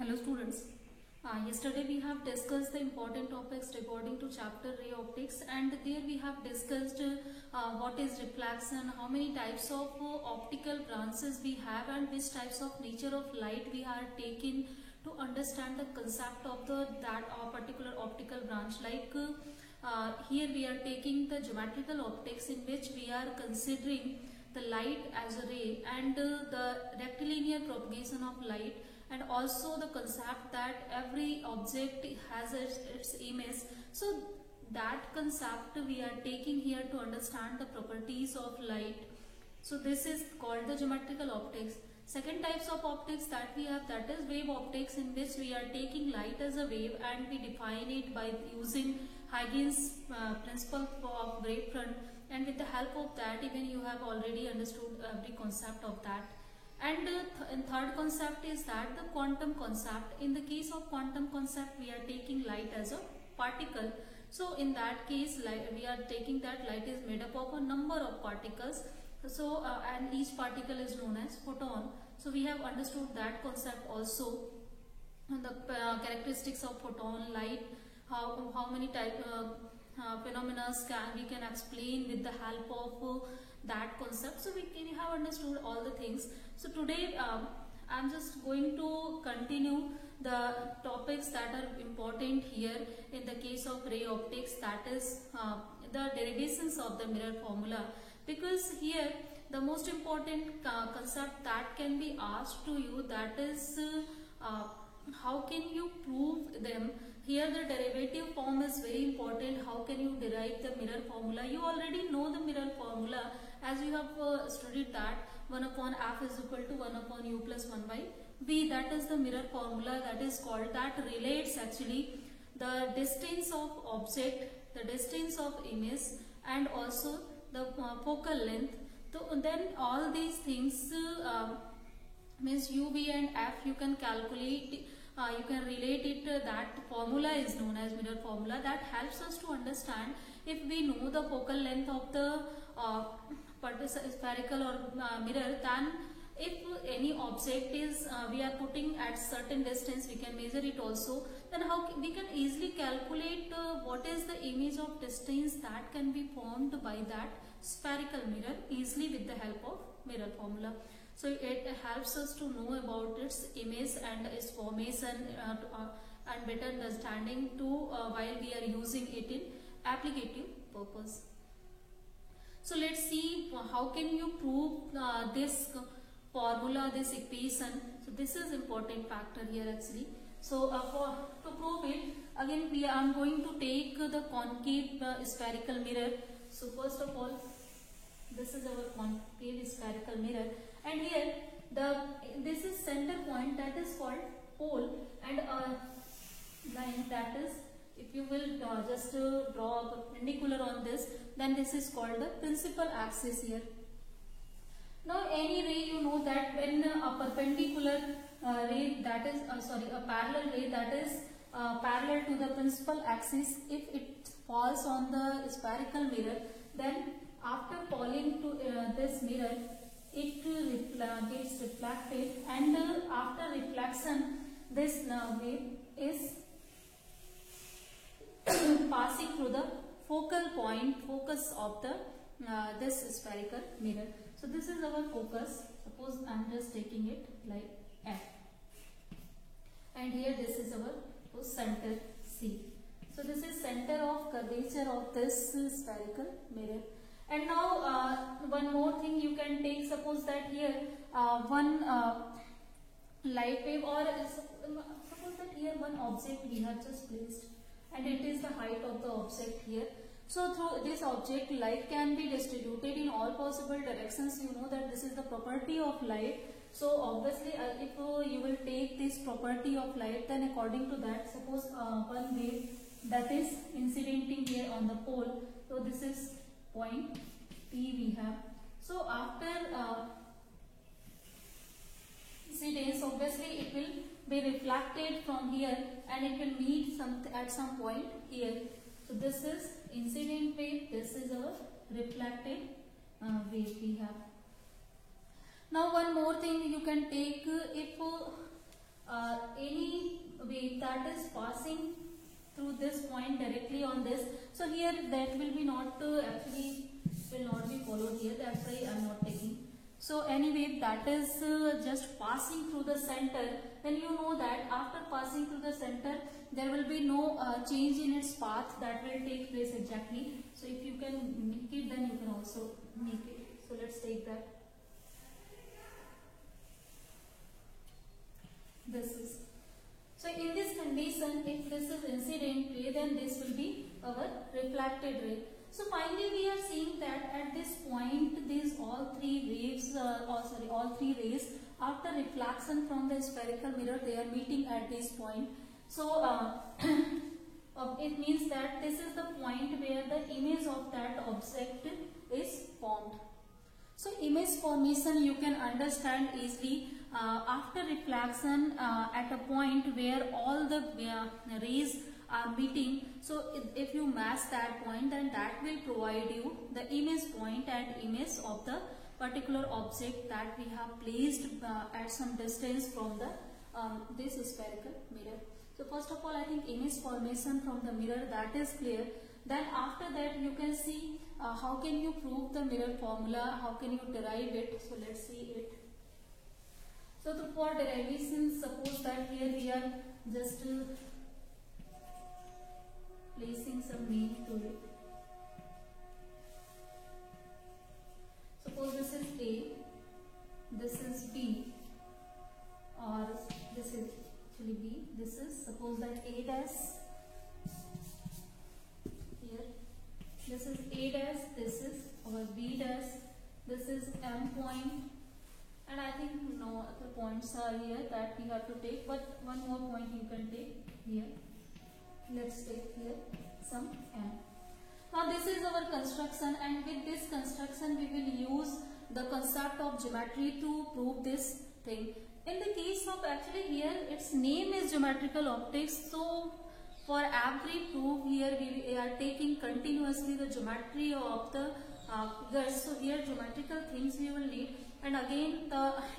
Hello students. Yesterday we have discussed the important topics regarding to chapter ray optics, and there we have discussed what is reflection, how many types of optical branches we have, and which types of nature of light we are taking to understand the concept of that particular optical branch. Like here we are taking the geometrical optics, in which we are considering the light as a ray and the rectilinear propagation of light, and also the concept that every object has its image. So that concept we are taking here to understand the properties of light. So this is called the geometrical optics. Second types of optics that we have, that is wave optics, in which we are taking light as a wave and we define it by using Huygens principle of wavefront, and with the help of that even you have already understood every concept of that. And third concept is that the quantum concept. In the case of quantum concept, we are taking light as a particle. So in that case, we are taking that light is made up of a number of particles. So and each particle is known as photon. So we have understood that concept also. And the characteristics of photon, light, how many type phenomena we can explain with the help of that concept. So we have understood all the things. So today I'm just going to continue the topics that are important here in the case of ray optics, that is the derivations of the mirror formula, because here the most important concept that can be asked to you, that is how can you prove them. Here the derivative form is very important. How can you derive the mirror formula? You already know the mirror formula, as you have studied that 1 upon f is equal to 1 upon u plus 1 by v. That is the mirror formula that is called, that relates actually the distance of object, the distance of image, and also the focal length. So then all these things means u, v and f you can calculate. You can relate it, that formula is known as mirror formula. That helps us to understand if we know the focal length of the spherical or mirror, then if any object is we are putting at certain distance, we can measure it also, then how we can easily calculate what is the image of distance that can be formed by that spherical mirror easily with the help of mirror formula. So it helps us to know about its image and its formation and better understanding to while we are using it in applicative purpose. So let's see how can you prove this formula, this equation. So this is important factor here actually. So to prove it, again I am going to take the concave spherical mirror. So first of all, this is our concave spherical mirror, and here this is center point, that is called pole, and a line, that is, if you will just draw a perpendicular on this, then this is called the principal axis here. Now any ray, you know that when a perpendicular ray, that is a parallel ray that is parallel to the principal axis, if it falls on the spherical mirror, then after falling to this mirror, it gets reflected, and after reflection, this wave is passing through the focal point, focus of the this spherical mirror. So this is our focus. Suppose I am just taking it like F, and here this is our center C. So this is center of curvature of this spherical mirror. And now one more thing you can take. Suppose that here one light wave, or suppose that here one object we have just placed, and it is the height of the object here. So through this object, light can be distributed in all possible directions. You know that this is the property of light. So obviously if you will take this property of light, then according to that, suppose one wave that is incidenting here on the pole. So this is point P we have. So after incidence, obviously it will be reflected from here, and it will meet at some point here. So this is incident wave, this is our reflected wave we have. Now one more thing you can take, if any wave that is passing through this point directly on this. So here that will be not actually will not be followed here, that's why I am not taking. So anyway, that is just passing through the center. Then you know that after passing through the center, there will be no change in its path that will take place exactly. So if you can make it, then you can also make it. So let's take that. This is. So in this condition, if this is incident ray, then this will be our reflected ray. So finally we are seeing that at this point, these all three waves, all three rays, after reflection from the spherical mirror, they are meeting at this point. So it means that this is the point where the image of that object is formed. So image formation you can understand easily after reflection at a point where all the rays are meeting. So if you match that point, then that will provide you the image point and image of the particular object that we have placed at some distance from the this spherical mirror. So first of all, I think image formation from the mirror, that is clear. Then after that you can see how can you prove the mirror formula, how can you derive it. So let's see it. So for derivation, suppose that here we are just placing some name to it. Suppose this is A, this is B, or this is actually B. This is, suppose that A dash here. This is A dash, this is our B dash, this is M point, and I think no other points are here that we have to take, but one more point you can take here. Let's take here some M. Now this is our construction, and with this construction we will use the concept of geometry to prove this thing. In the case of actually here its name is geometrical optics, so for every proof here we are taking continuously the geometry of the figures. So here geometrical things we will need, and again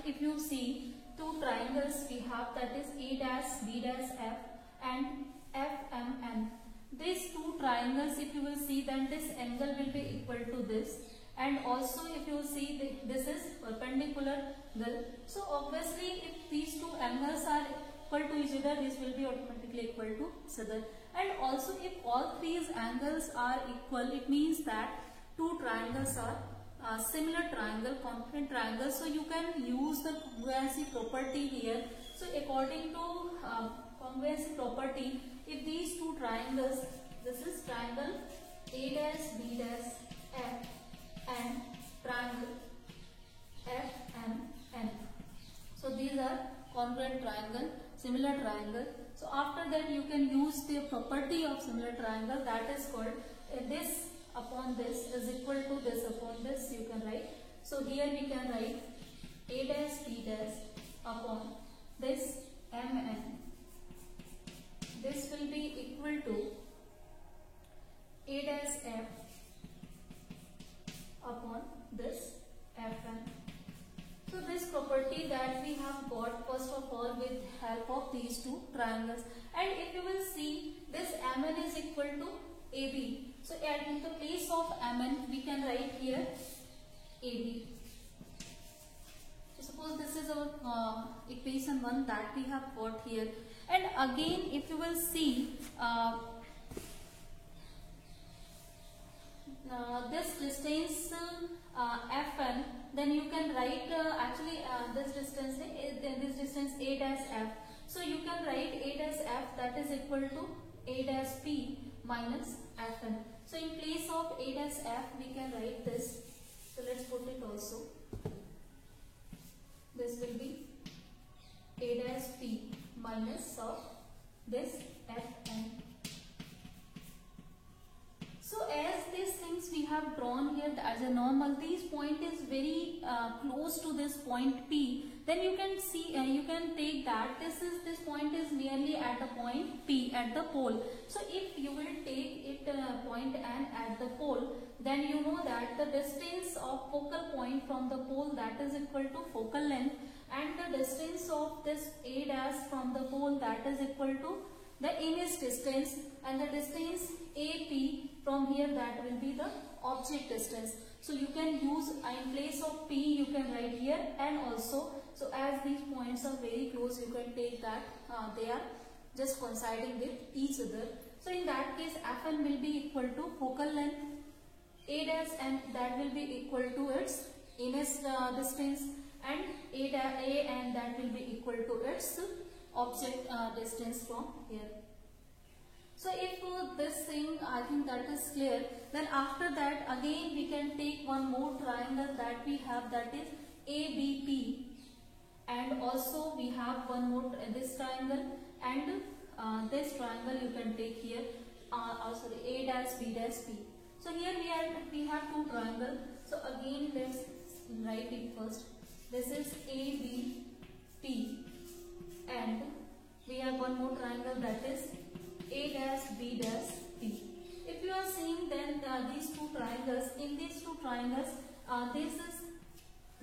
if you see two triangles we have, that is A dash, B dash, F and F, M, N. These two triangles, if you will see, then this angle will be equal to this, and also if you see this is perpendicular angle. So obviously if these two angles are equal to each other, this will be automatically equal to each other. And also if all these angles are equal, it means that two triangles are similar triangle, congruent triangle. So you can use the congruency property here. So according to congruency property, if these two triangles, this is triangle A dash, B dash, F and triangle F, M, N. So these are congruent triangle, similar triangle. So after that you can use the property of similar triangle, that is called this upon this is equal to this upon this, you can write. So here we can write A dash, B dash upon this M, N. This will be equal to A dash F upon this Fn. So this property that we have got first of all with help of these two triangles, and if you will see this Mn is equal to AB. So in the place of Mn we can write here AB. So suppose this is our equation 1 that we have got here, and again if you will see this distance Fn, then you can write this distance A dash F. So you can write A dash F, that is equal to A dash P minus Fn. So in place of A dash F we can write this. So let's put it also. This will be A dash P minus of this Fn. So as these things we have drawn here as a normal, this point is very close to this point P, then you can see you can take that this point is nearly at the point P at the pole. So if you will take it point N at the pole, then you know that the distance of focal point from the pole, that is equal to focal length, and the distance of this A dash from the pole, that is equal to the image distance, and the distance AP from here, that will be the object distance. So you can use, in place of P you can write here, and also, so as these points are very close, you can take that they are just coinciding with each other. So in that case, Fn will be equal to focal length A dash, and that will be equal to its image distance, and A and that will be equal to its object distance from here. So if this thing, I think that is clear, then after that again we can take one more triangle that we have, that is ABP, and also we have one more this triangle, and this triangle you can take here, sorry, A dash B dash P. So here we have two triangles. So again let's write it first. This is ABP, and we have one more triangle, that is A dash B dash P. If you are seeing, then these two triangles, in these two triangles, this is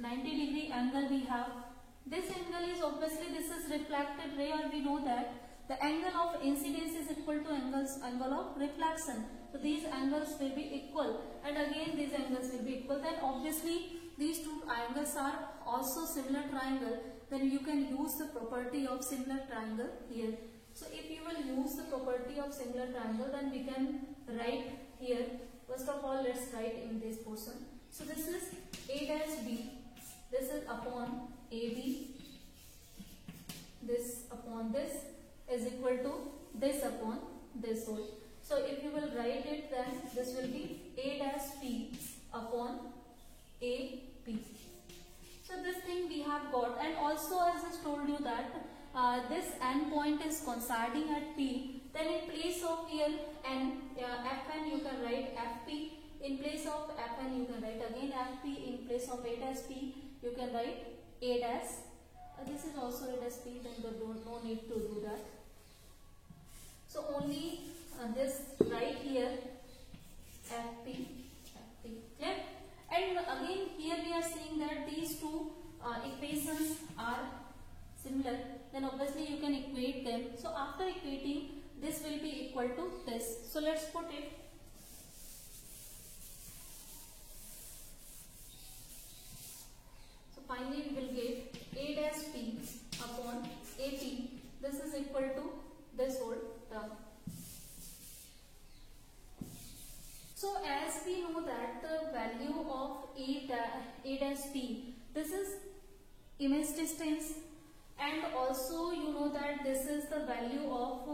90-degree angle we have. This angle is obviously, this is reflected ray, or we know that the angle of incidence is equal to angle of reflection. So these angles will be equal, and again these angles will be equal. Then obviously these two angles are also similar triangle. Then you can use the property of similar triangle here. So if you will use the property of similar triangle, then we can write here. First of all, let's write in this portion. So this is A dash B. This is upon AB. This upon this is equal to this upon this whole. So if you will write it, then this will be A dash P upon AP. So this thing we have got, and also as I told you that this n point is coinciding at P, then in place of here Fn you can write Fp. In place of Fn you can write again Fp. In place of A dash P you can write A dash. This is also A dash P, then no need to do that. So only this right here Fp. Clear? And again here we are seeing that these two equations are similar, then obviously you can equate them. So after equating, this will be equal to this. So let's put it. So finally we will get A dash P upon AP. This is equal to this whole term. So as we know that the value of A dash P, this is image distance, and also you know that this is the value of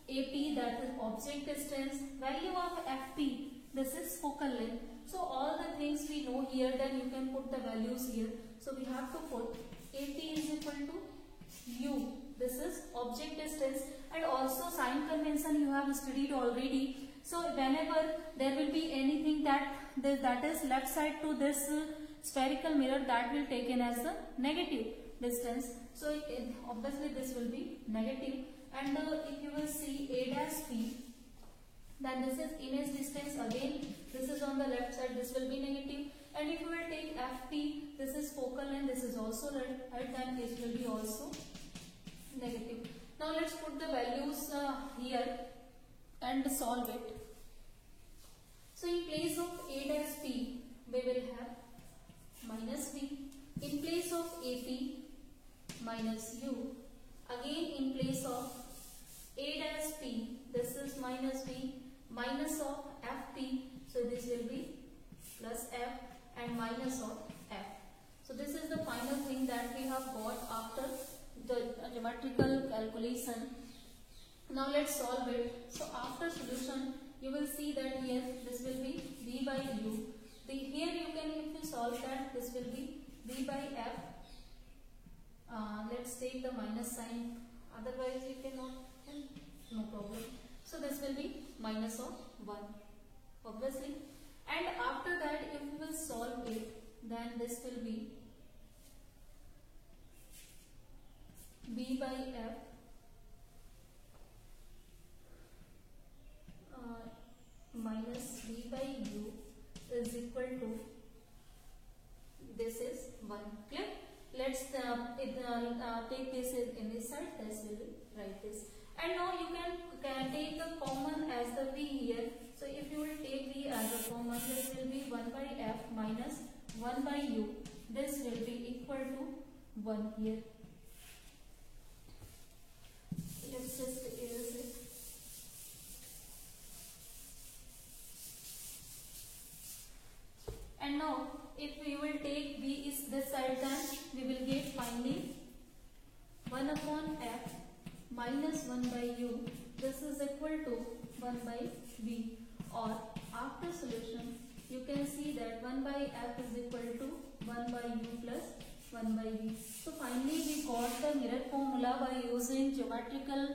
AP, that is object distance. Value of FP, this is focal length. So all the things we know here, then you can put the values here. So we have to put AP is equal to U, this is object distance, and also sign convention you have studied already. So whenever there will be anything that is left side to this spherical mirror, that will taken as the negative distance. So obviously this will be negative, and if you will see A dash P, then this is image distance again, this is on the left side, this will be negative, and if you will take FP, this is focal length, this is also right, then this will be also negative. Now let's put the values here and solve it. So in place of A dash P, we will have minus V. In place of AP, minus U. Again in place of A dash P, this is minus V, minus of FP. So this will be plus F, and minus of F. So this is the final thing that we have got after the geometrical calculation. Now let's solve it. So after solution, you will see that here this will be V by U. Here you can, if you solve that, this will be V by F. Let's take the minus sign, otherwise you cannot, no problem. So this will be minus of 1, obviously. And after that, if you will solve it, then this will be V by F minus V by U is equal to, this is 1. Clear? Let's And now you can take the common as the v here. So if you will take v as a common, this will be 1 by f minus 1 by u. This will be equal to 1 here. Let's just erase it. And now if we will take v is this side, then we will get finally 1 upon f minus 1 by u. This is equal to 1 by v, or after solution you can see that 1 by f is equal to 1 by u plus 1 by v. So finally we got the mirror formula by using geometrical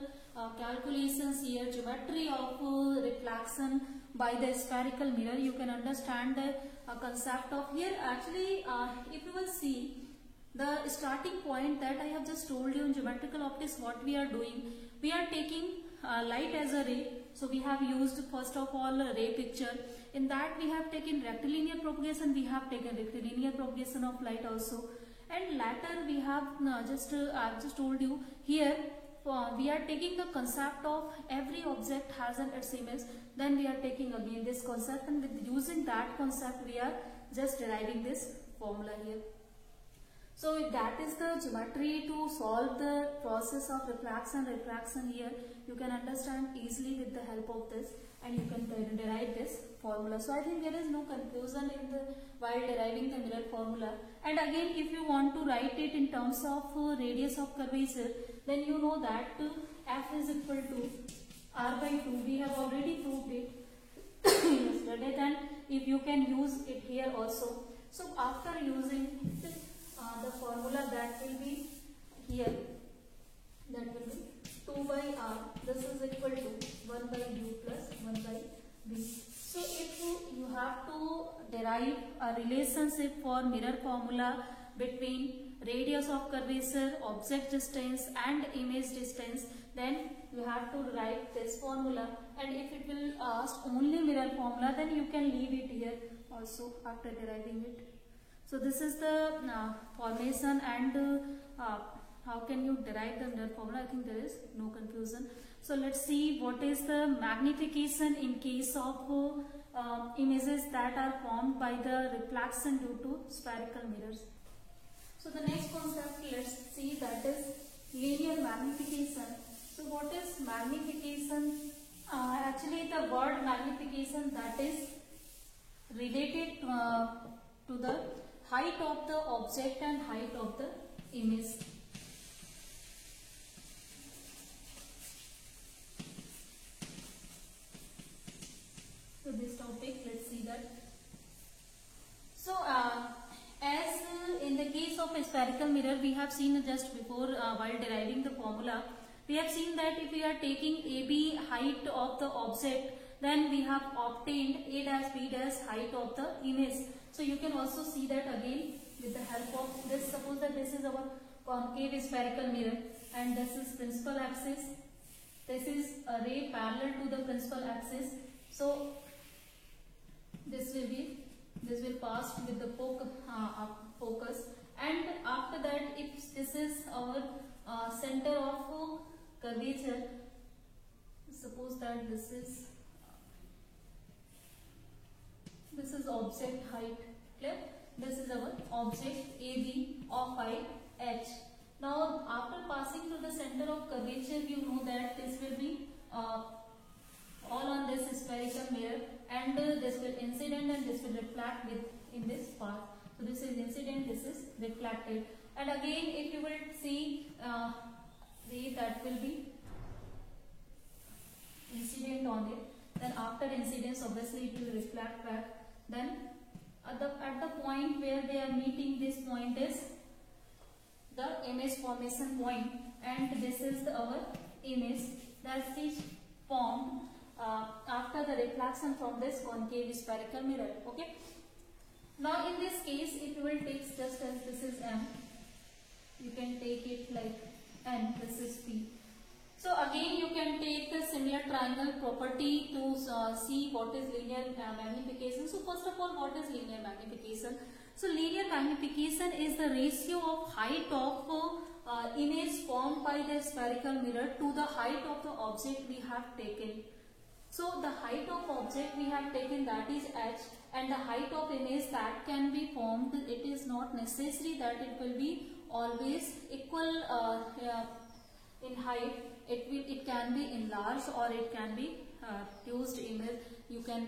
calculations here, geometry of reflection by the spherical mirror. You can understand the concept of here. Actually, if you will see the starting point that I have just told you in geometrical optics, what we are doing, we are taking light as a ray. So we have used first of all a ray picture. In that we have taken rectilinear propagation, we have taken rectilinear propagation of light also. And later we have I have just told you here, we are taking the concept of every object has its image. Then we are taking again this concept, and with using that concept we are just deriving this formula here. So that is the geometry to solve the process of refraction here. You can understand easily with the help of this, and you can derive this formula. So I think there is no confusion in the while deriving the mirror formula. And again, if you want to write it in terms of radius of curvature, then you know that f is equal to r by 2. We have already proved it yesterday. Then if you can use it here also. So after using the formula, that will be here, that will be 2 by r. This is equal to 1 by u plus 1 by v. So if you have to derive a relationship for mirror formula between radius of curvature, object distance and image distance, then you have to write this formula. And if it will ask only mirror formula, then you can leave it here also after deriving it. So this is the formation, and how can you derive the mirror formula? I think there is no confusion. So let's see what is the magnification in case of images that are formed by the reflection due to spherical mirrors. So the next concept, let's see, that is linear magnification. So what is magnification? Actually the word magnification, that is related to the height of the object and height of the image. So this topic, let's see that. So as in the case of a spherical mirror, we have seen just before while deriving the formula, we have seen that if we are taking AB height of the object, then we have obtained A dash B dash height of the image. So you can also see that again with the help of this. Suppose that this is our concave spherical mirror, and this is principal axis. This is a ray parallel to the principal axis. So this will pass with the focus, and after that, if this is our center of curvature, suppose that this is object height, clear? This is our object AB of height h. Now after passing to the center of curvature, you know that this will be all on this spherical mirror, and this will incident and this will reflect in this part. So this is incident, this is reflected. And again, if you will see that will be incident on it, then after incidence obviously it will reflect back. Then at the point where they are meeting, this point is the image formation point, and this is our image that is formed after the reflection from this concave spherical mirror. Okay. Now in this case, if you will take just as this is M, you can take it like N, this is P. So again you can take the similar triangle property to see what is linear magnification. So first of all, what is linear magnification? So linear magnification is the ratio of height of image formed by the spherical mirror to the height of the object we have taken. So the height of object we have taken, that is h, and the height of image that can be formed, it is not necessary that it will be always equal in height. It can be enlarged or it can be reduced image. You can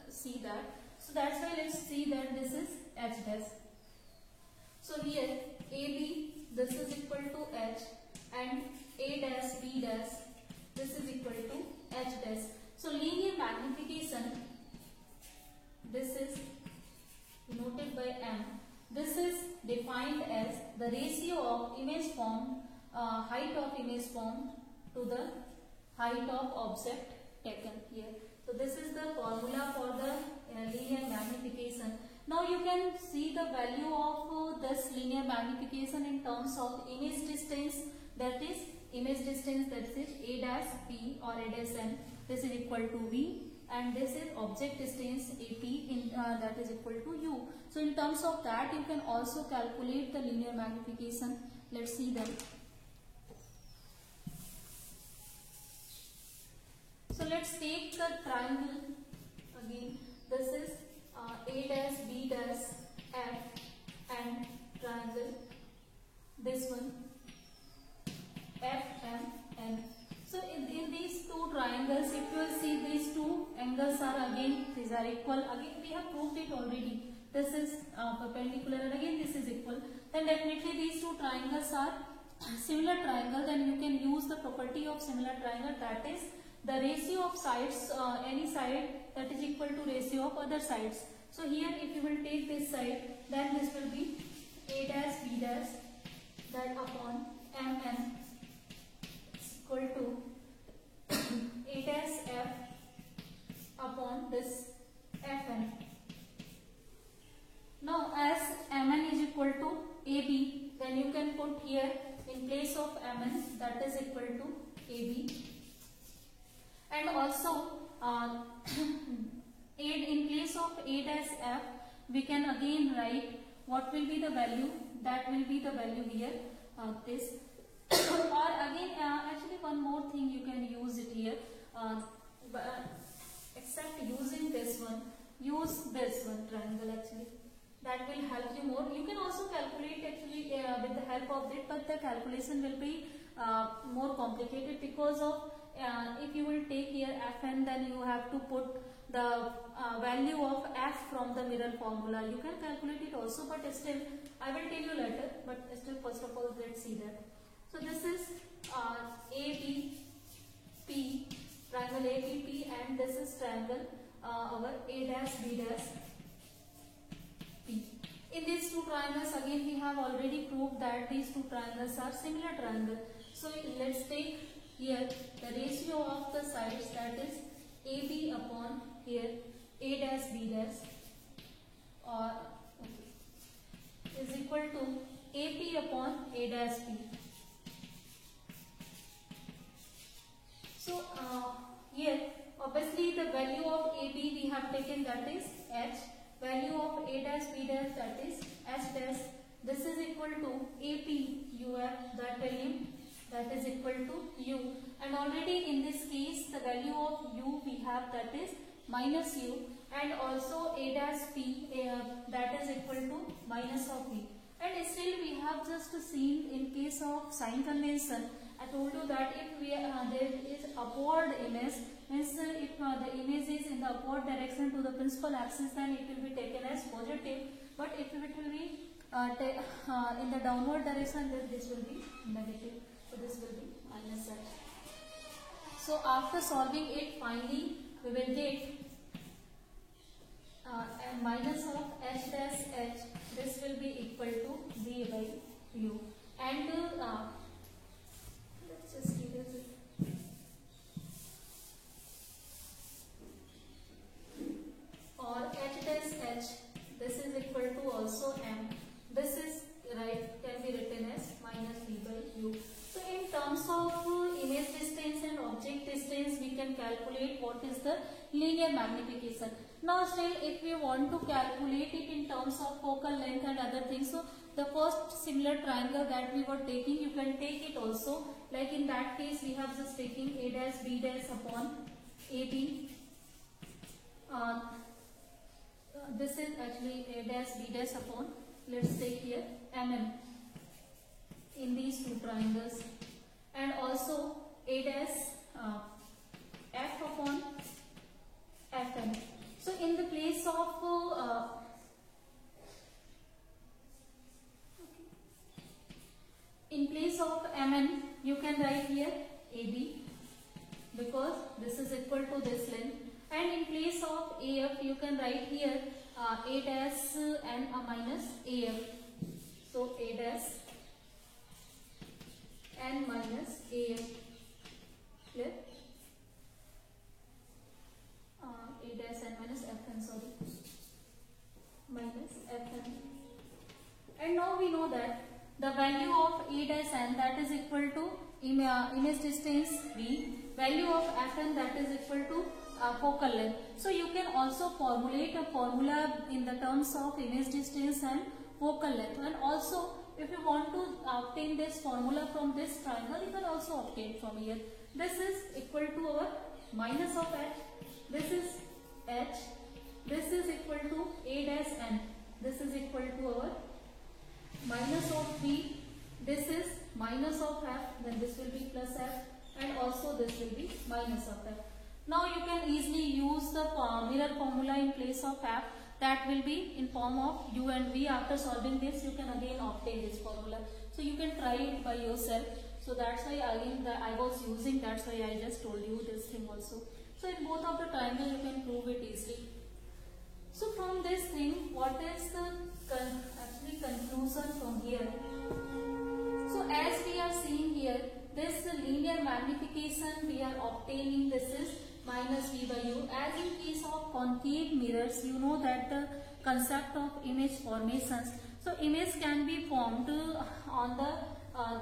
see that. So that's why let's see that this is h dash. So here AB, this is equal to h, and A dash B dash, this is equal to h dash. So linear magnification, this is denoted by m. This is defined as the ratio of image formed, height of image formed to the height of object taken here. So this is the formula for the linear magnification. Now you can see the value of this linear magnification in terms of image distance, that is A dash P or A dash N, this is equal to V, and this is object distance AP in that is equal to U. So in terms of that you can also calculate the linear magnification. Let's see that. So let's take the triangle again. This is A dash B dash F and triangle, this one F M N. So in these two triangles, if you will see, these two angles are again, these are equal. Again we have proved it already. This is perpendicular and again this is equal. Then definitely these two triangles are similar triangle. Then you can use the property of similar triangle, that is the ratio of sides, any side that is equal to ratio of other sides. So here if you will take this side, then this will be A dash B dash, that upon MN is equal to A dash F upon this FN. Now as Mn is equal to AB, then you can put here in place of Mn, that is equal to AB. And also in place of A dash F, we can again write what will be the value, that will be the value here, this. Or again actually one more thing you can use it here, except using this one, use this one triangle actually. That will help you more. You can also calculate actually with the help of it, but the calculation will be more complicated because of if you will take here Fn, then you have to put the value of F from the mirror formula. You can calculate it also, but still I will tell you later, but still first of all let's see that. So this is ABP, triangle ABP, and this is triangle our A dash B dash P. In these two triangles again we have already proved that these two triangles are similar triangles. So let's take here the ratio of the sides, that is AB upon here A dash B dash, or is equal to AP upon A dash B. So here obviously the value of AB we have taken, that is H, value of A dash B dash, that is H dash, this is equal to AP UF, that value, that is equal to U, and already in this case the value of U we have, that is minus U, and also A dash P that is equal to minus of V. And still we have just seen in case of sign convention, I told you that if we there is upward image, means if the image is in the upward direction to the principal axis, then it will be taken as positive, but if it will be in the downward direction, then this will be negative. So this will be minus H. So after solving it, finally we will get a minus of H dash H. This will be equal to V by U. And let's just see this. Or H dash H. This is equal to also M. This is can be written as minus V by U. So in terms of image distance and object distance, we can calculate what is the linear magnification. Now still if we want to calculate it in terms of focal length and other things, so the first similar triangle that we were taking, you can take it also. Like in that case, we have just taking A dash B dash upon AB. This is actually A dash B dash upon, let's take here MM in these two triangles, and also A dash F upon Fm. So in the place of in place of Mn, you can write here AB, because this is equal to this length, and in place of AF you can write here A dash and a minus AF. So A dash and minus AF. Clear? A dash and minus Fn, sorry, minus Fn. And now we know that the value of A dash n, that is equal to image distance V, value of Fn, that is equal to focal length. So you can also formulate a formula in the terms of image distance and focal length, and also if you want to obtain this formula from this triangle, you can also obtain from here. This is equal to our minus of h, this is h, this is equal to A dash n, this is equal to our minus of V, this is minus of f, then this will be plus f, and also this will be minus of f. Now you can easily use the mirror formula in place of f, that will be in form of u and v. After solving this, you can again obtain this formula. So you can try it by yourself. So that's why again I was using, that's why I just told you this thing also. So in both of the triangle you can prove it easily. So from this thing, what is the actually conclusion from here? So as we are seeing here, this linear magnification we are obtaining, this is minus V by U. As in case of concave mirrors, you know that the concept of image formations. So image can be formed on the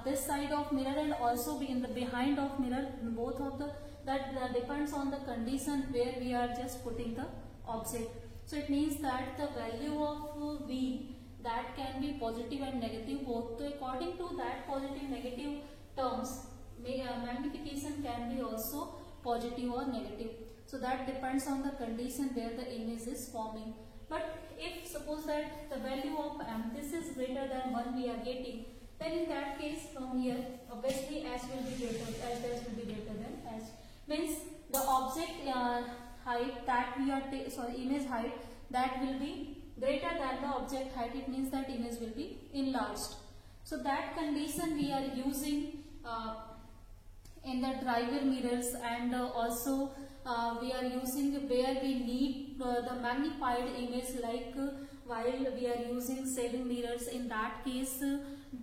this side of mirror and also be in the behind of mirror. Both of the that depends on the condition where we are just putting the object. So it means that the value of V, that can be positive and negative both. So according to that positive negative terms, magnification can be also positive or negative. So that depends on the condition where the image is forming. But if suppose that the value of m, this is greater than 1 we are getting, then in that case from here obviously h will be greater, h will be greater than h. Means the object height that we are image height, that will be greater than the object height. It means that image will be enlarged. So that condition we are using in the driver mirrors, and also we are using where we need the magnified image, like while we are using saving mirrors, in that case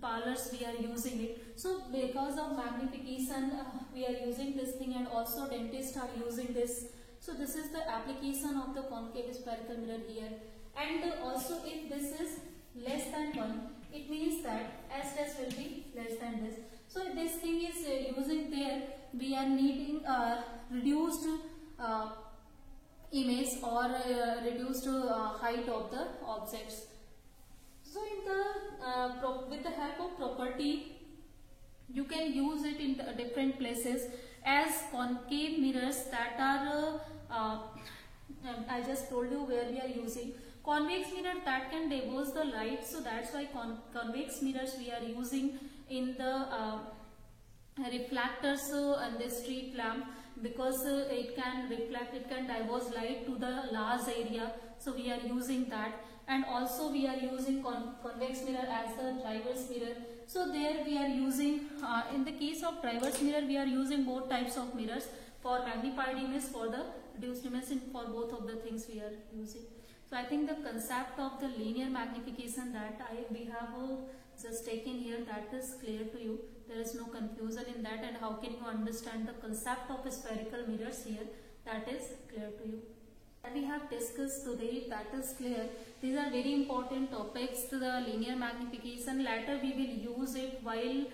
parlors we are using it. So because of magnification we are using this thing, and also dentists are using this. So this is the application of the concave spherical mirror here. And also if this is less than 1, it means that s dash will be less than this. So this thing is using there, we are needing reduced image or reduced height of the objects. So in the with the help of property, you can use it in different places. As concave mirrors that are I just told you where we are using. Convex mirror that can diverge the light, so that's why convex mirrors we are using in the reflectors and the street lamp, because it can reflect, it can diverge light to the large area, so we are using that. And also we are using convex mirror as the driver's mirror. So there we are using in the case of driver's mirror we are using both types of mirrors, for magnified image, for the reduced image, for both of the things we are using. So I think the concept of the linear magnification that we have just taken here, that is clear to you. There is no confusion in that, and how can you understand the concept of spherical mirrors here, that is clear to you. And we have discussed today, that is clear. These are very important topics, the linear magnification. Later we will use it while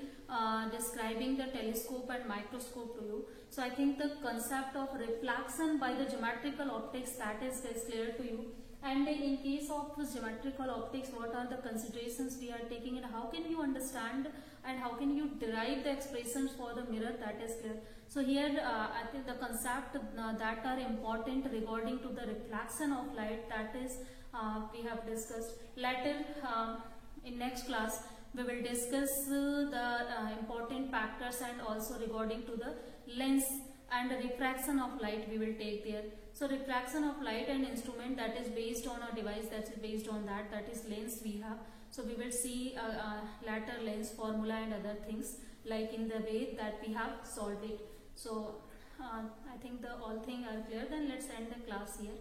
describing the telescope and microscope to you. So I think the concept of reflection by the geometrical optics, that is clear to you. And in case of geometrical optics, what are the considerations we are taking, and how can you understand and how can you derive the expressions for the mirror, that is clear. So here I think the concept that are important regarding to the reflection of light, that is we have discussed. Later in next class we will discuss the important factors and also regarding to the lens and refraction of light we will take there. So refraction of light and instrument that is based on a device that is based on that is lens we have. So we will see later lens formula and other things like in the way that we have solved it. So I think the all things are clear. Then let's end the class here.